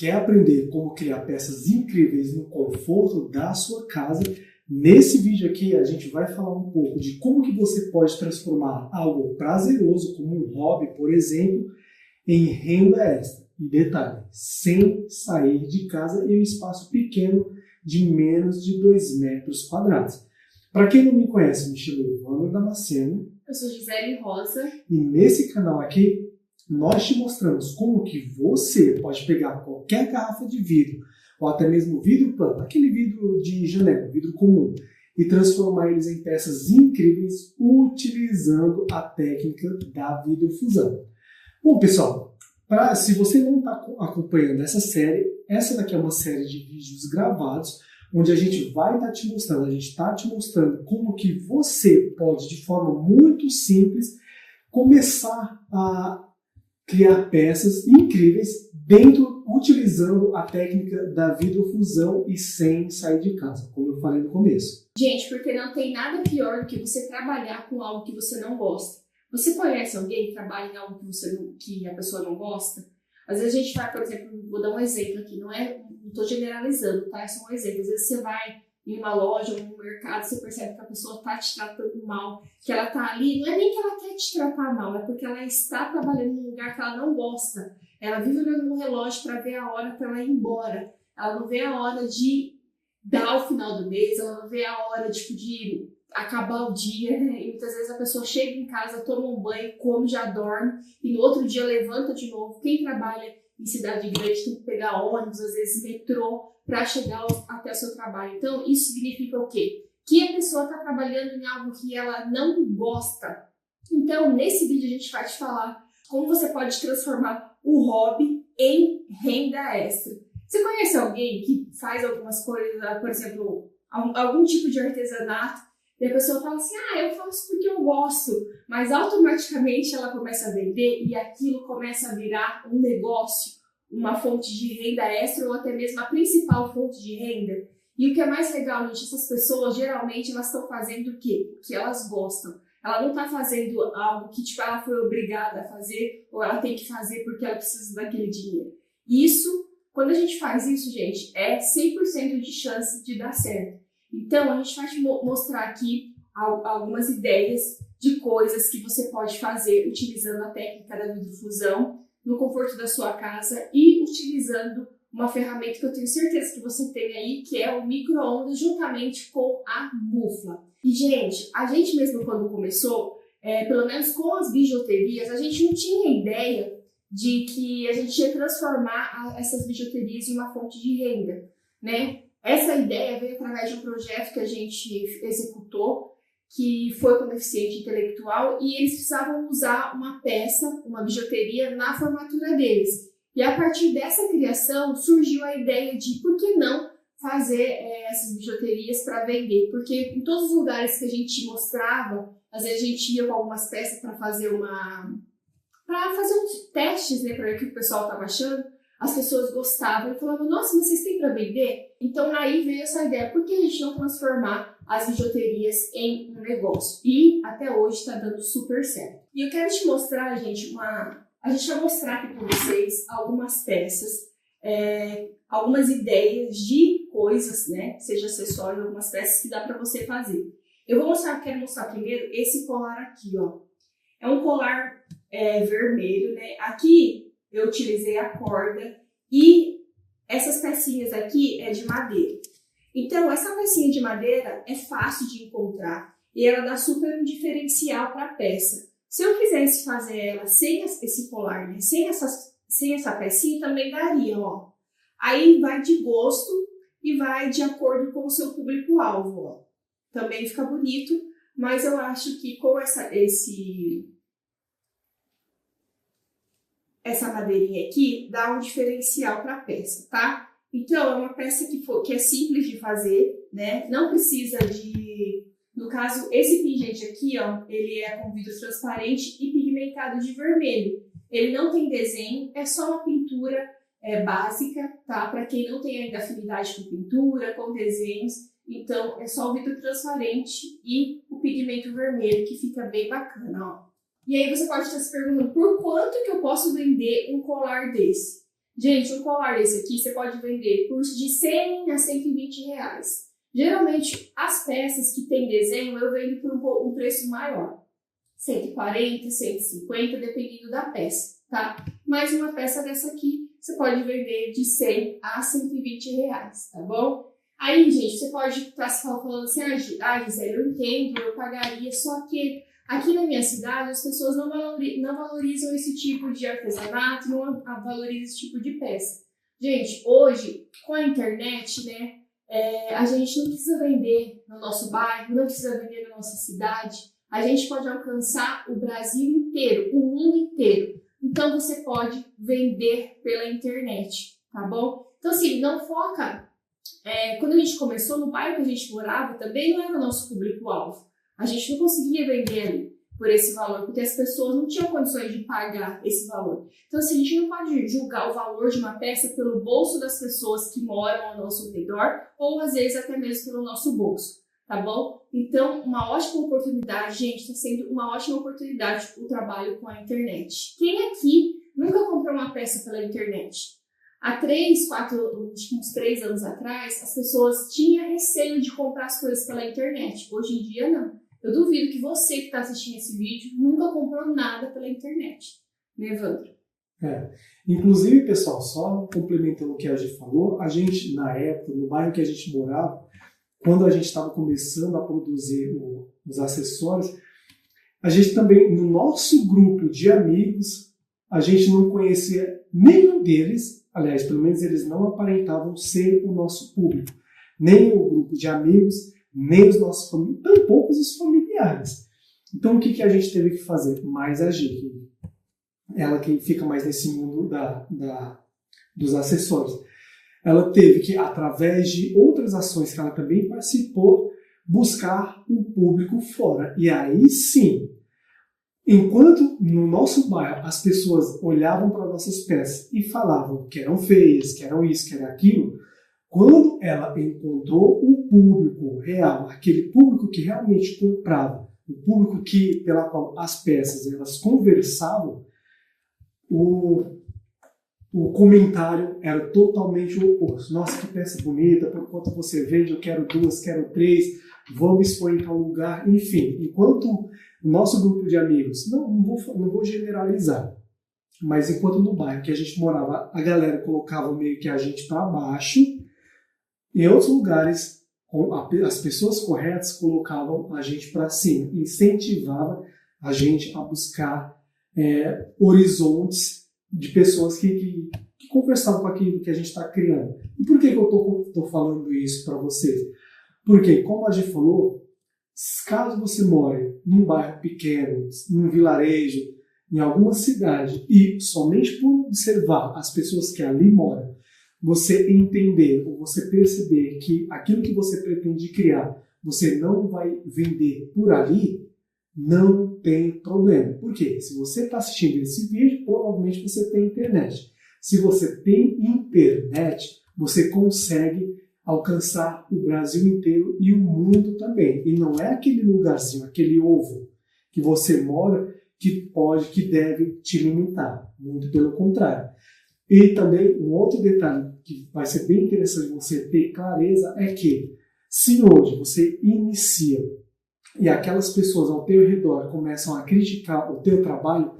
Quer aprender como criar peças incríveis no conforto da sua casa? Nesse vídeo aqui a gente vai falar um pouco de como que você pode transformar algo prazeroso, como um hobby, por exemplo, em renda extra. E detalhe, sem sair de casa em um espaço pequeno de menos de 2 metros quadrados. Para quem não me conhece, me chamo Evandro Damasceno. Eu sou Gisele Rosa. E nesse canal aqui, nós te mostramos como que você pode pegar qualquer garrafa de vidro, ou até mesmo vidro plano, aquele vidro de janela, vidro comum, e transformar eles em peças incríveis utilizando a técnica da vidrofusão. Bom, pessoal, se você não está acompanhando essa série, essa daqui é uma série de vídeos gravados, onde a gente vai estar te mostrando, a gente está te mostrando como que você pode, de forma muito simples, começar a criar peças incríveis utilizando a técnica da vidrofusão e sem sair de casa, como eu falei no começo. Gente, porque não tem nada pior do que você trabalhar com algo que você não gosta. Você conhece alguém que trabalha em algo que a pessoa não gosta? Às vezes a gente vai, por exemplo, vou dar um exemplo aqui, não estou generalizando, tá? É só um exemplo. Às vezes você vai em uma loja ou em um mercado, você percebe que a pessoa está te tratando mal, que ela está ali, não é nem que ela quer te tratar mal, é porque ela está trabalhando num lugar que ela não gosta. Ela vive olhando no relógio para ver a hora para ela ir embora. Ela não vê a hora de dar o final do mês, ela não vê a hora de acabar o dia, né? E muitas vezes a pessoa chega em casa, toma um banho, come, já dorme, e no outro dia levanta de novo. Quem trabalha em cidade grande tem que pegar ônibus, às vezes metrô, para chegar até o seu trabalho. Então, isso significa o quê? Que a pessoa está trabalhando em algo que ela não gosta. Então, nesse vídeo a gente vai te falar como você pode transformar o hobby em renda extra. Você conhece alguém que faz algumas coisas, por exemplo, algum tipo de artesanato, e a pessoa fala assim, eu faço porque eu gosto, mas automaticamente ela começa a vender e aquilo começa a virar um negócio, uma fonte de renda extra ou até mesmo a principal fonte de renda. E o que é mais legal, gente, essas pessoas geralmente elas estão fazendo o quê? O que elas gostam. Ela não está fazendo algo que ela foi obrigada a fazer ou ela tem que fazer porque ela precisa daquele dinheiro. Isso, quando a gente faz isso, gente, é 100% de chance de dar certo. Então, a gente vai te mostrar aqui algumas ideias de coisas que você pode fazer utilizando a técnica da vidrofusão no conforto da sua casa e utilizando uma ferramenta que eu tenho certeza que você tem aí, que é o micro-ondas, juntamente com a mufla. E, gente, a gente mesmo quando começou, pelo menos com as bijuterias, a gente não tinha ideia de que a gente ia transformar essas bijuterias em uma fonte de renda, né? Essa ideia veio através de um projeto que a gente executou, que foi com deficiente intelectual, e eles precisavam usar uma peça, uma bijuteria, na formatura deles. E a partir dessa criação surgiu a ideia de por que não fazer essas bijuterias para vender, porque em todos os lugares que a gente mostrava, às vezes a gente ia com algumas peças para fazer uns testes, né, para ver o que o pessoal estava achando. As pessoas gostavam e falavam, nossa, mas vocês têm para vender? Então aí veio essa ideia, por que a gente não transformar as bijuterias em um negócio? E até hoje está dando super certo. E eu quero te mostrar, gente, a gente vai mostrar aqui para vocês algumas peças, algumas ideias de coisas, né? Seja acessórios, algumas peças que dá para você fazer. Quero mostrar primeiro esse colar aqui, ó. É um colar vermelho, né? Aqui eu utilizei a corda e essas pecinhas aqui é de madeira. Então, essa pecinha de madeira é fácil de encontrar e ela dá super um diferencial para a peça. Se eu quisesse fazer ela sem esse colar, né, sem essa pecinha, também daria, ó. Aí vai de gosto e vai de acordo com o seu público-alvo, ó. Também fica bonito, mas eu acho que com essa madeirinha aqui dá um diferencial para a peça, tá? Então, é uma peça que é simples de fazer, né? Não precisa no caso, esse pingente aqui, ó, ele é com vidro transparente e pigmentado de vermelho. Ele não tem desenho, é só uma pintura básica, tá? Para quem não tem ainda afinidade com pintura, com desenhos, então é só o vidro transparente e o pigmento vermelho, que fica bem bacana, ó. E aí você pode estar se perguntando, por quanto que eu posso vender um colar desse? Gente, um colar desse aqui você pode vender por de 100 a 120 reais. Geralmente, as peças que tem desenho eu vendo por um preço maior. 140, 150, dependendo da peça, tá? Mas uma peça dessa aqui, você pode vender de 100 a 120 reais, tá bom? Aí, gente, você pode estar falando assim, Gisele, eu entendo, eu pagaria, só que aqui na minha cidade as pessoas não valorizam esse tipo de artesanato, não valorizam esse tipo de peça. Gente, hoje, com a internet, né, a gente não precisa vender no nosso bairro, não precisa vender na nossa cidade, a gente pode alcançar o Brasil inteiro, o mundo inteiro. Então, você pode vender pela internet, tá bom? Então, assim, não foca. Quando a gente começou, no bairro que a gente morava, também não era o nosso público-alvo. A gente não conseguia vender ali por esse valor, porque as pessoas não tinham condições de pagar esse valor. Então, assim, a gente não pode julgar o valor de uma peça pelo bolso das pessoas que moram ao nosso redor, ou às vezes até mesmo pelo nosso bolso, tá bom? Então, uma ótima oportunidade, gente, está sendo uma ótima oportunidade o trabalho com a internet. Quem aqui nunca comprou uma peça pela internet? Há 3, 4, uns 3 anos atrás, as pessoas tinham receio de comprar as coisas pela internet. Hoje em dia, não. Eu duvido que você que está assistindo esse vídeo nunca comprou nada pela internet. Né, Evandro? Inclusive, pessoal, só complementando o que a gente falou, a gente, na época, no bairro que a gente morava, quando a gente estava começando a produzir os acessórios, a gente também, no nosso grupo de amigos, a gente não conhecia nenhum deles. Aliás, pelo menos eles não aparentavam ser o nosso público. Nem o grupo de amigos, nem os nossos familiares, tampouco os familiares. Então, o que a gente teve que fazer? Mais agir. Ela que fica mais nesse mundo dos acessórios. Ela teve que, através de outras ações que ela também participou, buscar um público fora. E aí sim, enquanto no nosso bairro as pessoas olhavam para nossas peças e falavam que eram feias, que eram isso, que era aquilo, quando ela encontrou um público real, aquele público que realmente comprava, o público pela qual as peças elas conversavam, o comentário era totalmente o oposto. Nossa, que peça bonita, por quanto você vende, eu quero 2, quero 3, vamos expor em tal lugar, enfim. Enquanto o nosso grupo de amigos, não vou generalizar, mas enquanto no bairro que a gente morava, a galera colocava meio que a gente para baixo, em outros lugares, as pessoas corretas colocavam a gente para cima, incentivava a gente a buscar horizontes de pessoas que conversavam com aquilo que a gente está criando. E por que eu estou falando isso para vocês? Porque, como a gente falou, caso você more num bairro pequeno, num vilarejo, em alguma cidade, e somente por observar as pessoas que ali moram, você entender ou você perceber que aquilo que você pretende criar, você não vai vender por ali, não tem problema. Por quê? Se você está assistindo esse vídeo, provavelmente você tem internet. Se você tem internet, você consegue alcançar o Brasil inteiro e o mundo também. E não é aquele lugarzinho, aquele ovo que você mora que deve te limitar. Muito pelo contrário. E também um outro detalhe que vai ser bem interessante você ter clareza é que se hoje você inicia e aquelas pessoas ao teu redor começam a criticar o teu trabalho,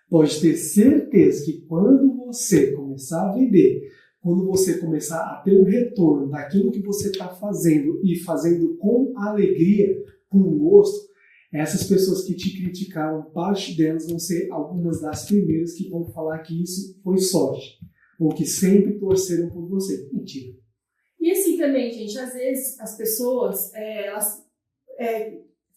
pode ter certeza que quando você começar a vender, quando você começar a ter o retorno daquilo que você está fazendo e fazendo com alegria, com gosto, essas pessoas que te criticaram, parte delas vão ser algumas das primeiras que vão falar que isso foi sorte, ou que sempre torceram por você. Mentira. E assim também, gente, às vezes as pessoas, elas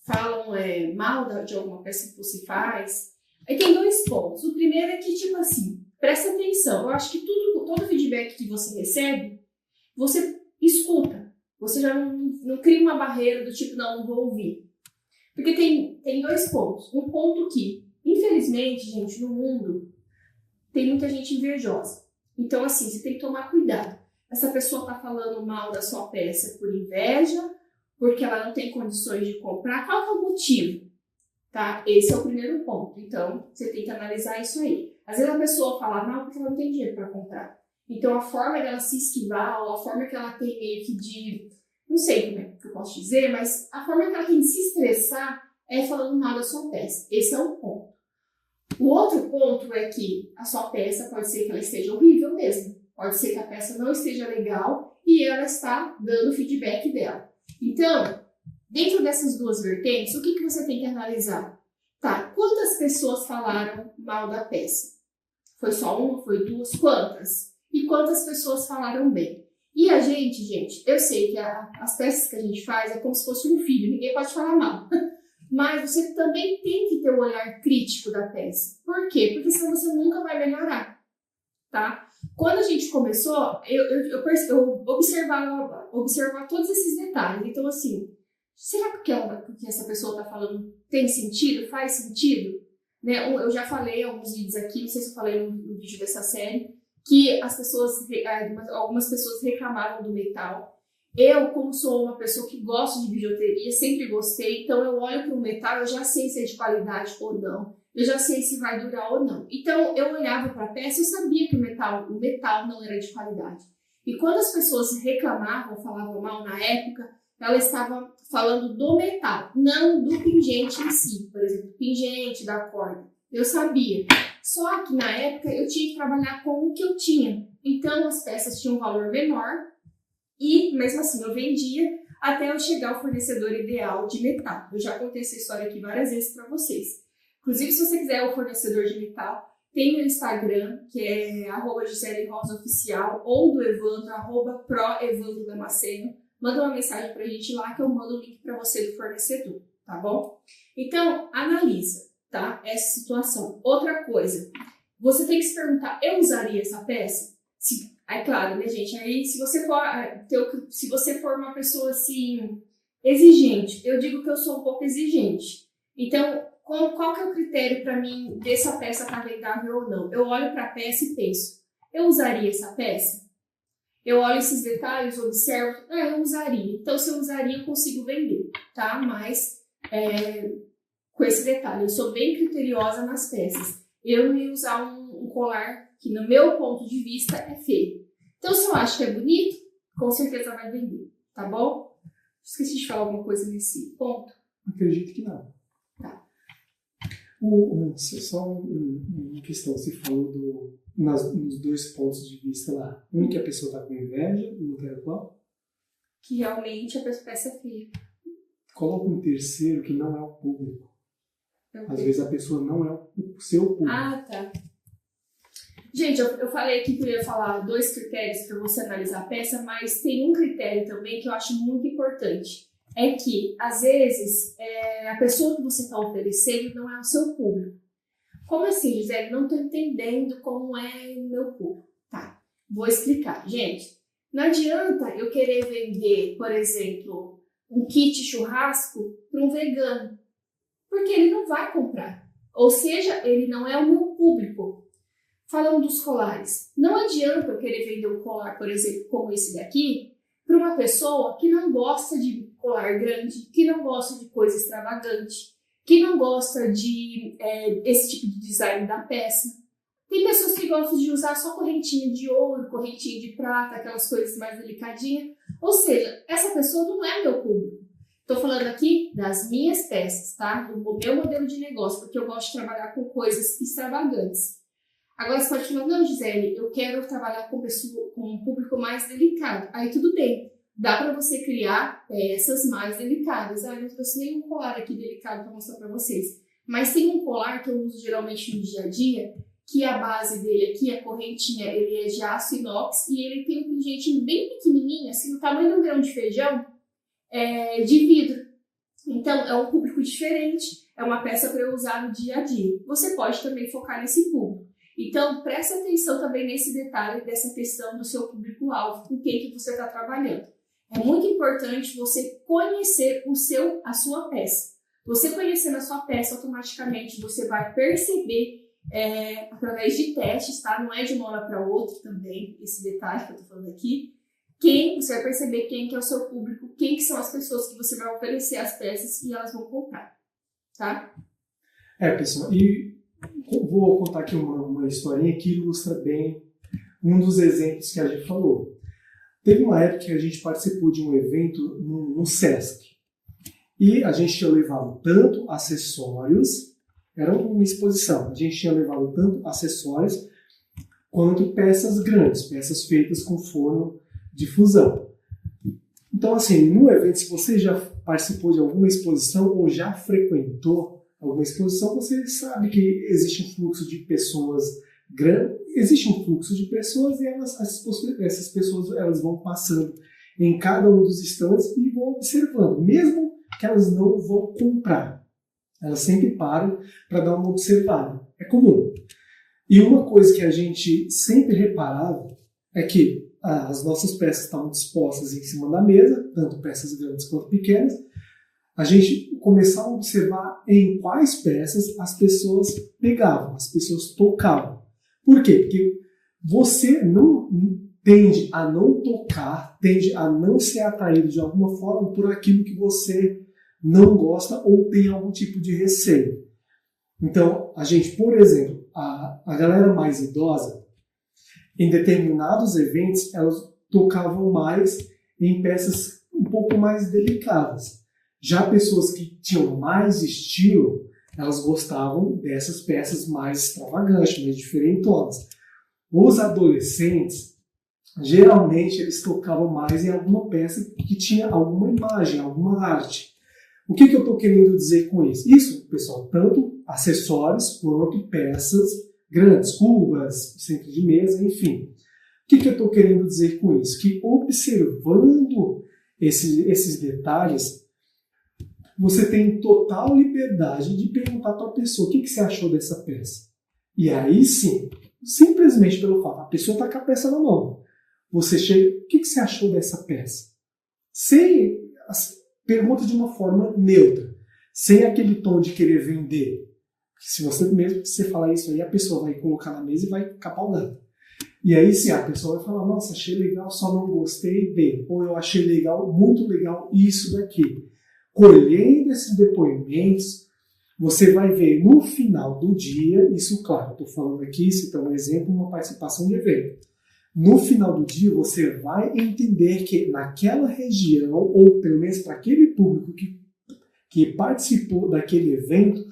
falam mal de alguma peça que você faz. Aí tem 2 pontos. O primeiro é que, tipo assim, presta atenção. Eu acho que todo feedback que você recebe, você escuta. Você já não cria uma barreira do tipo, não vou ouvir. Porque tem 2 pontos. Um ponto que, infelizmente, gente, no mundo, tem muita gente invejosa. Então, assim, você tem que tomar cuidado. Essa pessoa está falando mal da sua peça por inveja, porque ela não tem condições de comprar. Qual que é o motivo? Tá? Esse é o primeiro ponto. Então, você tem que analisar isso aí. Às vezes a pessoa fala mal porque ela não tem dinheiro para comprar. Então a forma dela se esquivar, ou a forma que ela tem meio que de, não sei como é que eu posso dizer, mas a forma que ela tem de se estressar é falando mal da sua peça. Esse é um ponto. O outro ponto é que a sua peça pode ser que ela esteja horrível mesmo. Pode ser que a peça não esteja legal e ela está dando feedback dela. Então, dentro dessas duas vertentes, o que você tem que analisar? Tá, quantas pessoas falaram mal da peça? Foi só uma? Foi duas? Quantas? E quantas pessoas falaram bem? E a gente, eu sei que as peças que a gente faz é como se fosse um filho, ninguém pode falar mal. Mas você também tem que ter o olhar crítico da peça. Por quê? Porque senão você nunca vai melhorar, tá? Quando a gente começou, eu observava todos esses detalhes. Então, assim, será que o que essa pessoa está falando tem sentido? Faz sentido? Né? Eu já falei em alguns vídeos aqui, não sei se eu falei no vídeo dessa série, que algumas pessoas reclamavam do metal. Eu, como sou uma pessoa que gosta de bijuteria, sempre gostei, então eu olho para o metal, eu já sei se é de qualidade ou não, eu já sei se vai durar ou não. Então eu olhava para a peça e eu sabia que o metal não era de qualidade. E quando as pessoas reclamavam, falavam mal na época, ela estava falando do metal, não do pingente em si, por exemplo, pingente da corda. Eu sabia. Só que na época eu tinha que trabalhar com o que eu tinha. Então as peças tinham um valor menor e mesmo assim eu vendia até eu chegar ao fornecedor ideal de metal. Eu já contei essa história aqui várias vezes para vocês. Inclusive, se você quiser o fornecedor de metal, tem o Instagram, que é @GiselleRosaOficial, ou do Evandro, @proEvandroDamasceno. Manda uma mensagem pra gente lá que eu mando o link para você do fornecedor, tá bom? Então, analisa, tá? Essa situação. Outra coisa, você tem que se perguntar, eu usaria essa peça? É claro, né, gente? Aí, se você for uma pessoa, assim, exigente, eu digo que eu sou um pouco exigente. Então, qual que é o critério para mim dessa peça tá vendável ou não? Eu olho para a peça e penso, eu usaria essa peça? Eu olho esses detalhes, observo, eu usaria. Então, se eu usaria, eu consigo vender, tá? Mas, com esse detalhe, eu sou bem criteriosa nas peças. Eu não ia usar um colar que, no meu ponto de vista, é feio. Então, se eu acho que é bonito, com certeza vai vender, tá bom? Esqueci de falar alguma coisa nesse ponto? Acredito que não. Tá. Só uma questão, você falou nos dois pontos de vista lá. Um que a pessoa está com inveja, o outro era qual? Que realmente a peça é feia. Coloca um terceiro que não é o público. Okay. Às vezes a pessoa não é o seu público. Ah, tá. Gente, eu falei aqui que eu ia falar 2 critérios para você analisar a peça, mas tem um critério também que eu acho muito importante. É que, às vezes, a pessoa que você está oferecendo não é o seu público. Como assim, Gisele? Não estou entendendo como é o meu público. Tá, vou explicar. Gente, não adianta eu querer vender, por exemplo, um kit churrasco para um vegano, porque ele não vai comprar. Ou seja, ele não é o meu público. Falando dos colares, não adianta eu querer vender um colar, por exemplo, como esse daqui, para uma pessoa que não gosta de colar grande, que não gosta de coisa extravagante, que não gosta de esse tipo de design da peça. Tem pessoas que gostam de usar só correntinha de ouro, correntinha de prata, aquelas coisas mais delicadinhas. Ou seja, essa pessoa não é meu público. Estou falando aqui das minhas peças, tá? Do meu modelo de negócio, porque eu gosto de trabalhar com coisas extravagantes. Agora você pode falar, não, Gisele, eu quero trabalhar com um público mais delicado. Aí tudo bem, dá para você criar peças mais delicadas. Eu não trouxe nenhum colar aqui delicado para mostrar para vocês. Mas tem um colar que eu uso geralmente no dia a dia, que a base dele aqui, a correntinha, ele é de aço inox e ele tem um pingentinho bem pequenininho, assim, do tamanho de um grão de feijão, de vidro. Então, é um público diferente, é uma peça para eu usar no dia a dia. Você pode também focar nesse público. Então, preste atenção também nesse detalhe dessa questão do seu público-alvo, com quem que você está trabalhando. É muito importante você conhecer a sua peça. Você conhecendo a sua peça, automaticamente você vai perceber, através de testes, tá? Não é de uma hora para outra também, esse detalhe que eu estou falando aqui. Você vai perceber quem que é o seu público, quem que são as pessoas que você vai oferecer as peças e elas vão comprar, tá? Pessoal, e vou contar aqui uma historinha que ilustra bem um dos exemplos que a gente falou. Teve uma época que a gente participou de um evento no Sesc. E a gente tinha levado tanto acessórios, era uma exposição, a gente tinha levado tanto acessórios quanto peças grandes, peças feitas com forno de fusão. Então, assim, no evento, se você já participou de alguma exposição ou já frequentou alguma exposição, você sabe que existe um fluxo de pessoas grande, existe um fluxo de pessoas e essas pessoas elas vão passando em cada um dos stands e vão observando, mesmo que elas não vão comprar. Elas sempre param para dar uma observada. É comum. E uma coisa que a gente sempre reparava é que as nossas peças estavam dispostas em cima da mesa, tanto peças grandes quanto pequenas. A gente começava a observar em quais peças as pessoas pegavam, as pessoas tocavam. Por quê? Porque você não tende a não tocar, tende a não ser atraído de alguma forma por aquilo que você não gosta ou tem algum tipo de receio. Então, a gente, por exemplo, a galera mais idosa, em determinados eventos, elas tocavam mais em peças um pouco mais delicadas. Já pessoas que tinham mais estilo, elas gostavam dessas peças mais extravagantes, mais diferentonas. Os adolescentes, geralmente, eles tocavam mais em alguma peça que tinha alguma imagem, alguma arte. O que eu estou querendo dizer com isso? Isso, pessoal, tanto acessórios quanto peças grandes, cubas, centro de mesa, enfim. O que eu estou querendo dizer com isso? Que observando esses detalhes, você tem total liberdade de perguntar para a pessoa o que você achou dessa peça. E aí sim, simplesmente pelo fato, a pessoa está com a peça na mão. Você chega, o que você achou dessa peça? Sem, pergunta de uma forma neutra, sem aquele tom de querer vender. Se você mesmo que você falar isso aí, a pessoa vai colocar na mesa e vai capar o gato. E aí sim, a pessoa vai falar, nossa, achei legal, só não gostei bem. Ou eu achei legal, muito legal isso daqui. Colhendo esses depoimentos, você vai ver no final do dia, isso claro, estou falando aqui, citando um exemplo, uma participação de evento. No final do dia, você vai entender que naquela região, ou pelo menos para aquele público que participou daquele evento,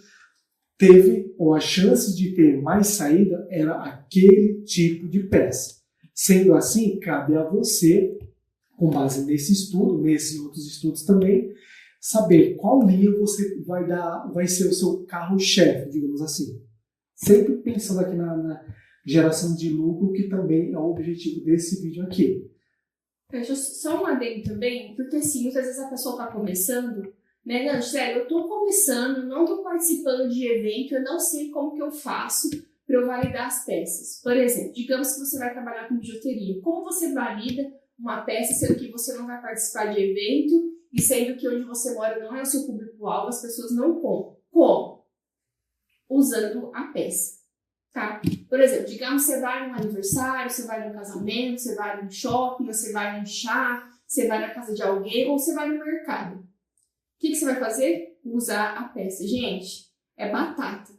teve, ou a chance de ter mais saída era aquele tipo de peça. Sendo assim, cabe a você, com base nesse estudo, nesses outros estudos também, saber qual linha você vai ser o seu carro-chefe, digamos assim. Sempre pensando aqui na geração de lucro, que também é o objetivo desse vídeo aqui. Deixa só um adendo também, porque assim, muitas vezes a pessoa está começando, né? Não, sério, eu estou começando, não estou participando de evento, eu não sei como que eu faço para eu validar as peças. Por exemplo, digamos que você vai trabalhar com bijuteria. Como você valida uma peça sendo que você não vai participar de evento e sendo que onde você mora não é o seu público-alvo, as pessoas não compram? Como? Usando a peça. Tá? Por exemplo, digamos que você vai num aniversário, você vai num casamento, você vai num shopping, você vai num chá, você vai na casa de alguém ou você vai no mercado. O que você vai fazer? Usar a peça. Gente, é batata.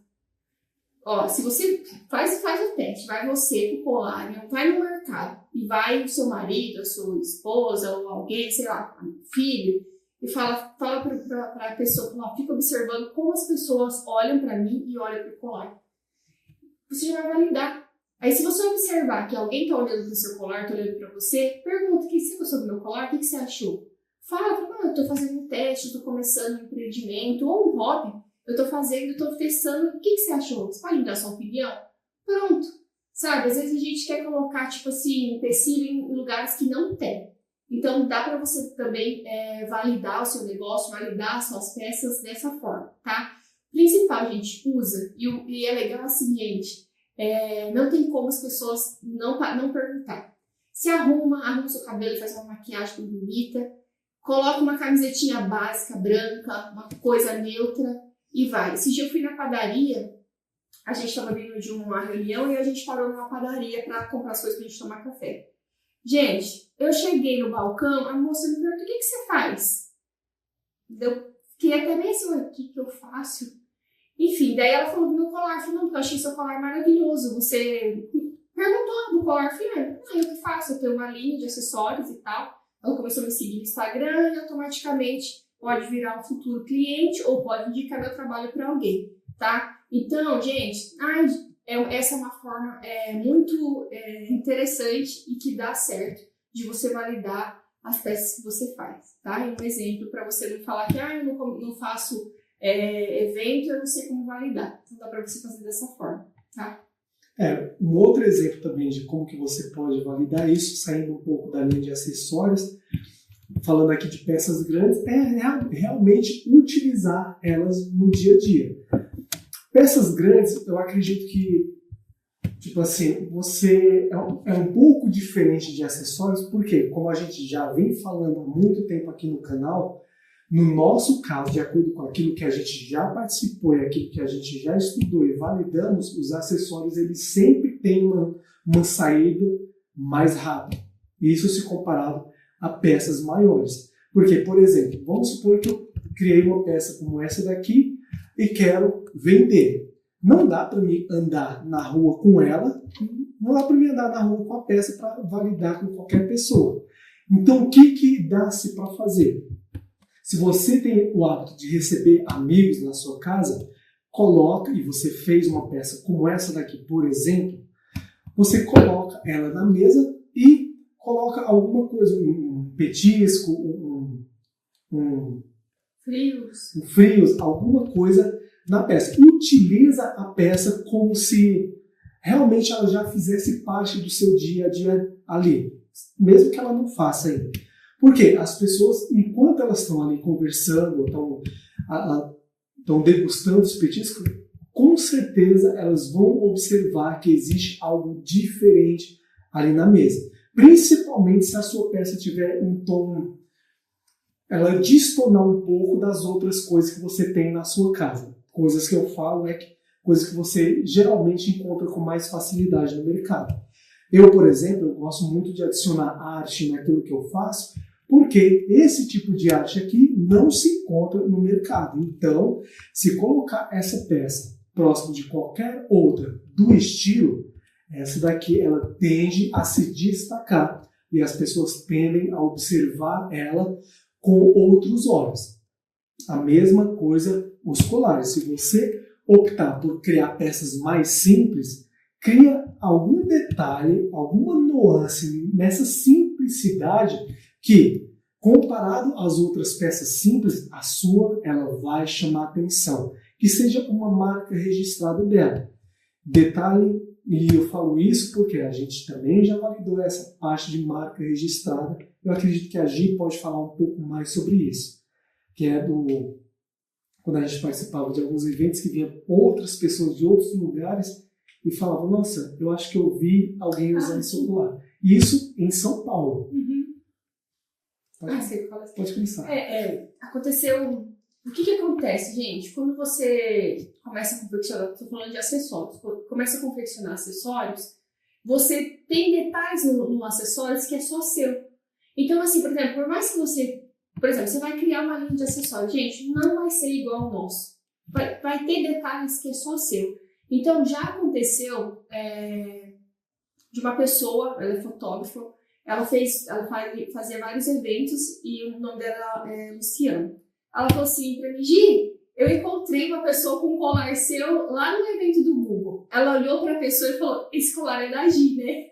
Ó, se você faz o teste, vai você com o colar, vai no mercado e vai o seu marido, a sua esposa ou alguém, sei lá, filho, e fala para a pessoa, fica observando como as pessoas olham para mim e olham para o colar. Você já vai validar. Aí se você observar que alguém está olhando para o seu colar, está olhando para você, pergunta, o que você gostou do meu colar? O que você achou? Fala, eu estou fazendo um teste, estou começando um empreendimento ou um hobby. Eu estou fazendo, estou testando. O que você achou? Você pode me dar sua opinião? Pronto. Sabe, às vezes a gente quer colocar, tipo assim, empecilho em lugares que não tem. Então dá para você também validar o seu negócio, validar as suas peças dessa forma, tá? Principal, gente, usa. E é legal assim, gente, não tem como as pessoas não perguntar. Se arruma seu cabelo, faz uma maquiagem bonita, coloca uma camisetinha básica, branca, uma coisa neutra e vai. Esse dia eu fui na padaria, a gente estava vindo de uma reunião e a gente parou numa padaria para comprar as coisas para a gente tomar café. Gente, eu cheguei no balcão, a moça me perguntou, o que você faz? Eu fiquei até meio assim, o que eu faço? Enfim, daí ela falou do meu colar. Eu falei, não, porque eu achei seu colar maravilhoso. Você perguntou do colar, falei, eu que faço, eu tenho uma linha de acessórios e tal. Ela começou a me seguir no Instagram e automaticamente pode virar um futuro cliente ou pode indicar meu trabalho para alguém, tá? Então, gente, essa é uma forma muito interessante e que dá certo de você validar as peças que você faz, tá? E um exemplo para você não falar que eu não faço evento, eu não sei como validar. Então dá para você fazer dessa forma, tá? Um outro exemplo também de como que você pode validar isso, saindo um pouco da linha de acessórios, falando aqui de peças grandes, realmente utilizar elas no dia a dia. Peças grandes, eu acredito que, tipo assim, você é um pouco diferente de acessórios, porque, como a gente já vem falando há muito tempo aqui no canal, no nosso caso, de acordo com aquilo que a gente já participou e aquilo que a gente já estudou e validamos, os acessórios eles sempre têm uma saída mais rápida. Isso se comparado a peças maiores. Porque, por exemplo, vamos supor que eu criei uma peça como essa daqui e quero vender. Não dá para mim andar na rua com ela, não dá para mim andar na rua com a peça para validar com qualquer pessoa. Então, o que dá-se para fazer? Se você tem o hábito de receber amigos na sua casa, coloca, e você fez uma peça como essa daqui, por exemplo, você coloca ela na mesa e coloca alguma coisa, um petisco, um frios, alguma coisa na peça. Utiliza a peça como se realmente ela já fizesse parte do seu dia a dia ali, mesmo que ela não faça ainda. Porque as pessoas, enquanto elas estão ali conversando, estão degustando os petiscos, com certeza elas vão observar que existe algo diferente ali na mesa. Principalmente se a sua peça tiver um tom, ela destonar um pouco das outras coisas que você tem na sua casa. Coisas que eu falo coisas que você geralmente encontra com mais facilidade no mercado. Eu, por exemplo, eu gosto muito de adicionar arte naquilo que eu faço, porque esse tipo de arte aqui não se encontra no mercado. Então, se colocar essa peça próximo de qualquer outra do estilo, essa daqui ela tende a se destacar e as pessoas tendem a observar ela com outros olhos. A mesma coisa os colares. Se você optar por criar peças mais simples, cria algum detalhe, alguma nuance nessa simplicidade que, comparado às outras peças simples, a sua ela vai chamar atenção. Que seja uma marca registrada dela. Detalhe, e eu falo isso porque a gente também já validou essa parte de marca registrada. Eu acredito que a Gi pode falar um pouco mais sobre isso. Que é quando a gente participava de alguns eventos que vinham outras pessoas de outros lugares e falavam, nossa, eu acho que eu vi alguém usando seu colar. Isso em São Paulo. Pode começar. Aconteceu... O que acontece, gente? Quando você começa a confeccionar, estou falando de acessórios, começa a confeccionar acessórios, você tem detalhes no acessórios que é só seu. Então, assim, por exemplo, por mais que você vai criar uma linha de acessórios, gente, não vai ser igual ao nosso. Vai ter detalhes que é só seu. Então, já aconteceu de uma pessoa, ela é fotógrafa, ela fazia vários eventos e o nome dela é Luciana. Ela falou assim pra mim, Gi, eu encontrei uma pessoa com um colar seu lá no evento do Google. Ela olhou pra pessoa e falou, esse colar é da Gi, né?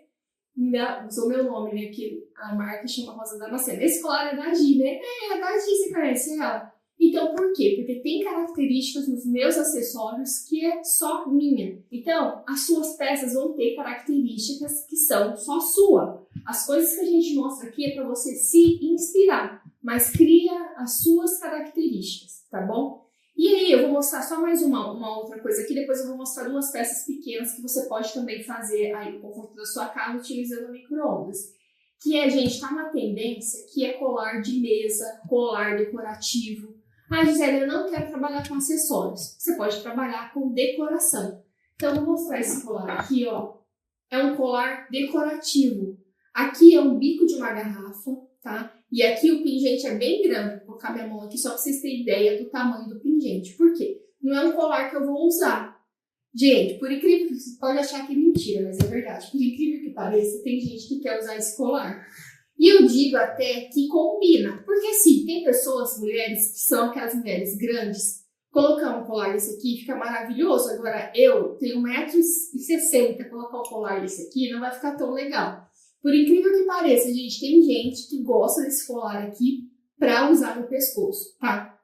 Ainda usou meu nome, né? Que a marca chama Rosa Damascena. Esse colar é da Gi, né? É da Gi, você conhece ela? Então, por quê? Porque tem características nos meus acessórios que é só minha. Então, as suas peças vão ter características que são só sua. As coisas que a gente mostra aqui é para você se inspirar, mas cria as suas características, tá bom? E aí, eu vou mostrar só mais uma outra coisa aqui, depois eu vou mostrar duas peças pequenas que você pode também fazer aí no conforto da sua casa utilizando micro-ondas. Que gente, tá uma tendência que é colar de mesa, colar decorativo. Gisele, eu não quero trabalhar com acessórios. Você pode trabalhar com decoração. Então, eu vou mostrar esse colar aqui, ó. É um colar decorativo. Aqui é um bico de uma garrafa, tá? E aqui o pingente é bem grande. Vou colocar minha mão aqui só para vocês terem ideia do tamanho do pingente. Por quê? Não é um colar que eu vou usar. Gente, por incrível que você pode achar que é mentira, mas é verdade. Por incrível que pareça, tem gente que quer usar esse colar. E eu digo até que combina. Porque assim, tem pessoas, mulheres, que são aquelas mulheres grandes. Colocar um colar desse aqui fica maravilhoso. Agora, eu tenho 1,60 m, colocar um colar desse aqui não vai ficar tão legal. Por incrível que pareça, gente, tem gente que gosta desse colar aqui pra usar no pescoço, tá?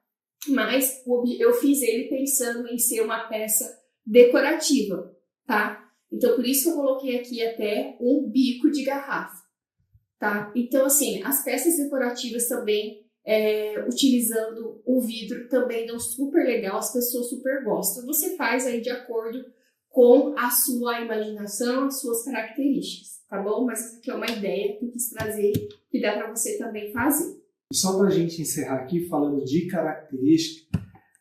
Mas eu fiz ele pensando em ser uma peça decorativa, tá? Então, por isso que eu coloquei aqui até um bico de garrafa, tá? Então, assim, as peças decorativas também, utilizando o vidro, também dão super legal, as pessoas super gostam. Você faz aí de acordo com a sua imaginação, as suas características, tá bom? Mas essa aqui é uma ideia que eu quis trazer, que dá para você também fazer. Só para a gente encerrar aqui falando de característica,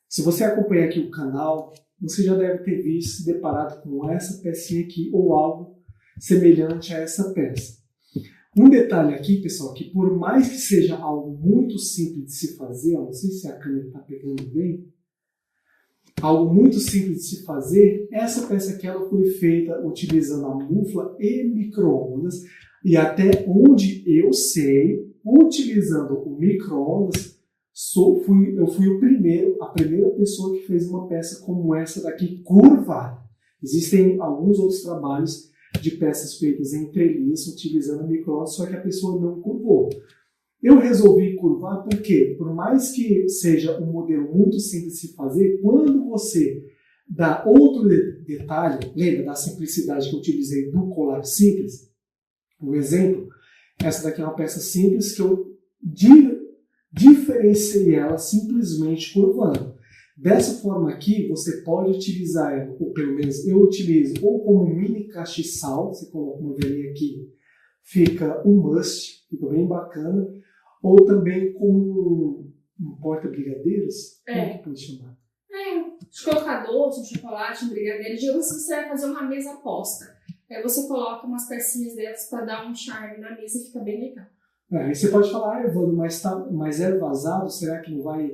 se você acompanha aqui o canal, você já deve ter visto, se deparado com essa pecinha aqui ou algo semelhante a essa peça. Um detalhe aqui, pessoal, que por mais que seja algo muito simples de se fazer, não sei se a câmera está pegando bem, algo muito simples de se fazer, essa peça aqui ela foi feita utilizando a mufla e micro-ondas, e até onde eu sei, utilizando o micro-ondas, eu fui a primeira pessoa que fez uma peça como essa daqui curvada. Existem alguns outros trabalhos de peças feitas em treliça utilizando micro-ondas, só que a pessoa não curvou. Eu resolvi curvar porque, por mais que seja um modelo muito simples de se fazer, quando você dá outro detalhe, lembra da simplicidade que eu utilizei do colar simples? Um exemplo, essa daqui é uma peça simples que eu diferenciei ela simplesmente curvando. Dessa forma aqui, você pode utilizar ela, ou pelo menos eu utilizo, ou como mini castiçal, você coloca uma velinha aqui, fica um must, fica bem bacana, ou também como um porta-brigadeiros, como que pode chamar? De colocar doce, um chocolate, um brigadeiro, digamos que você vai fazer uma mesa posta. Aí você coloca umas pecinhas dessas para dar um charme na mesa e fica bem legal. Aí você pode falar, Evandro, mas é vazado, será que não vai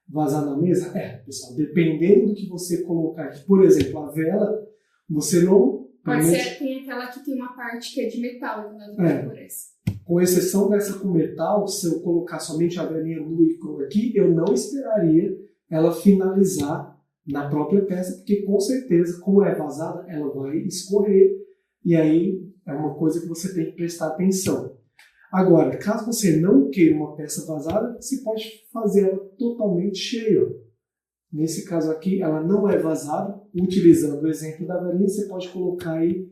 vazar na mesa? Pessoal, dependendo do que você colocar aqui, por exemplo, a vela, você não... Pode ser, tem aquela que tem uma parte que é de metal, então por essa. Com exceção dessa com metal, se eu colocar somente a velinha nua e crua aqui, eu não esperaria ela finalizar na própria peça, porque com certeza, como é vazada, ela vai escorrer, e aí é uma coisa que você tem que prestar atenção. Agora, caso você não queira uma peça vazada, você pode fazer ela totalmente cheia. Nesse caso aqui, ela não é vazada. Utilizando o exemplo da velinha, você pode colocar aí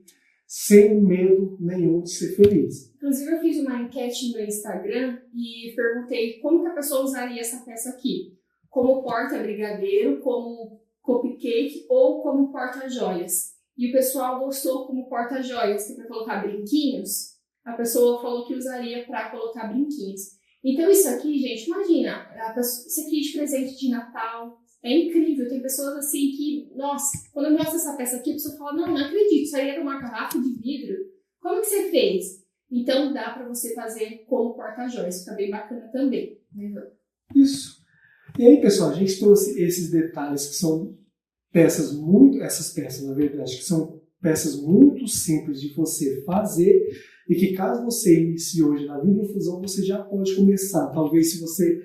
sem medo nenhum de ser feliz. Inclusive, eu fiz uma enquete no Instagram e perguntei como que a pessoa usaria essa peça aqui. Como porta-brigadeiro, como cupcake ou como porta-joias. E o pessoal gostou como porta-joias, que é para colocar brinquinhos. A pessoa falou que usaria para colocar brinquinhos. Então isso aqui, gente, imagina, isso aqui de presente de Natal, é incrível. Tem pessoas assim que, nossa, quando eu mostro essa peça aqui, a pessoa fala, não acredito, isso aí era uma garrafa de vidro. Como que você fez? Então dá para você fazer como porta-joias, fica bem bacana também. Isso. E aí, pessoal, a gente trouxe esses detalhes que são essas peças, na verdade, que são peças muito simples de você fazer e que caso você inicie hoje na vidrofusão, você já pode começar. Talvez se você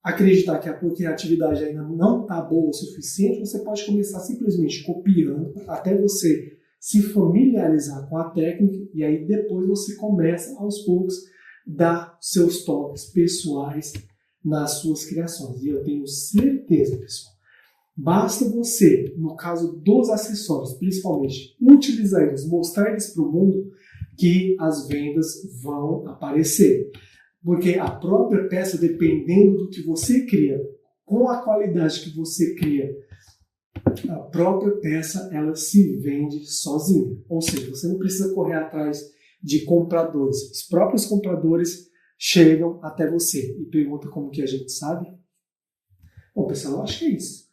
acreditar que a atividade ainda não está boa o suficiente, você pode começar simplesmente copiando até você se familiarizar com a técnica e aí depois você começa aos poucos dar seus toques pessoais nas suas criações. E eu tenho certeza, pessoal, basta você, no caso dos acessórios, principalmente, utilizar eles, mostrar eles para o mundo, que as vendas vão aparecer. Porque a própria peça, dependendo do que você cria, com a qualidade que você cria, a própria peça ela se vende sozinha. Ou seja, você não precisa correr atrás de compradores. Os próprios compradores chegam até você e perguntam como que a gente sabe. Bom, pessoal, eu acho que é isso.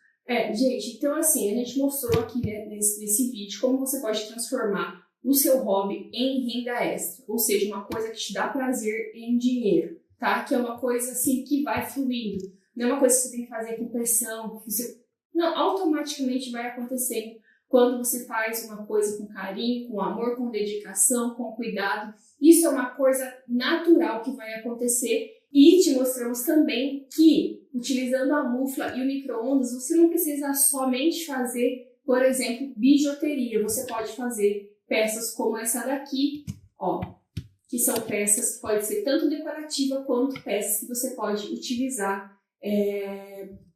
Gente, então assim, a gente mostrou aqui, né, nesse vídeo como você pode transformar o seu hobby em renda extra, ou seja, uma coisa que te dá prazer em dinheiro, tá? Que é uma coisa assim que vai fluindo, não é uma coisa que você tem que fazer com pressão, não, automaticamente vai acontecendo quando você faz uma coisa com carinho, com amor, com dedicação, com cuidado. Isso é uma coisa natural que vai acontecer. E te mostramos também que, utilizando a mufla e o micro-ondas, você não precisa somente fazer, por exemplo, bijuteria. Você pode fazer peças como essa daqui, ó, que são peças que podem ser tanto decorativa quanto peças que você pode utilizar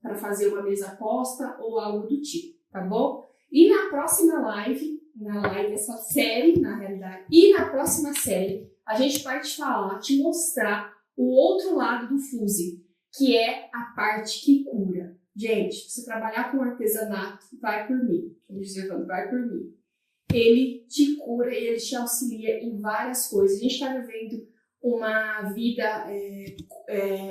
para fazer uma mesa posta ou algo do tipo, tá bom? E na próxima live, essa série, na realidade, e na próxima série, a gente vai te mostrar o outro lado do fuse, que é a parte que cura. Gente, se trabalhar com artesanato, vai por mim. Vamos dizer, vai por mim. Ele te cura e ele te auxilia em várias coisas. A gente está vivendo uma vida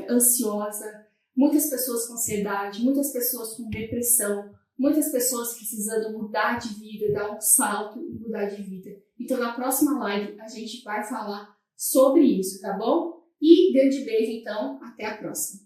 ansiosa, muitas pessoas com ansiedade, muitas pessoas com depressão, muitas pessoas precisando mudar de vida, dar um salto e mudar de vida. Então, na próxima live, a gente vai falar sobre isso, tá bom? E grande beijo, então, até a próxima.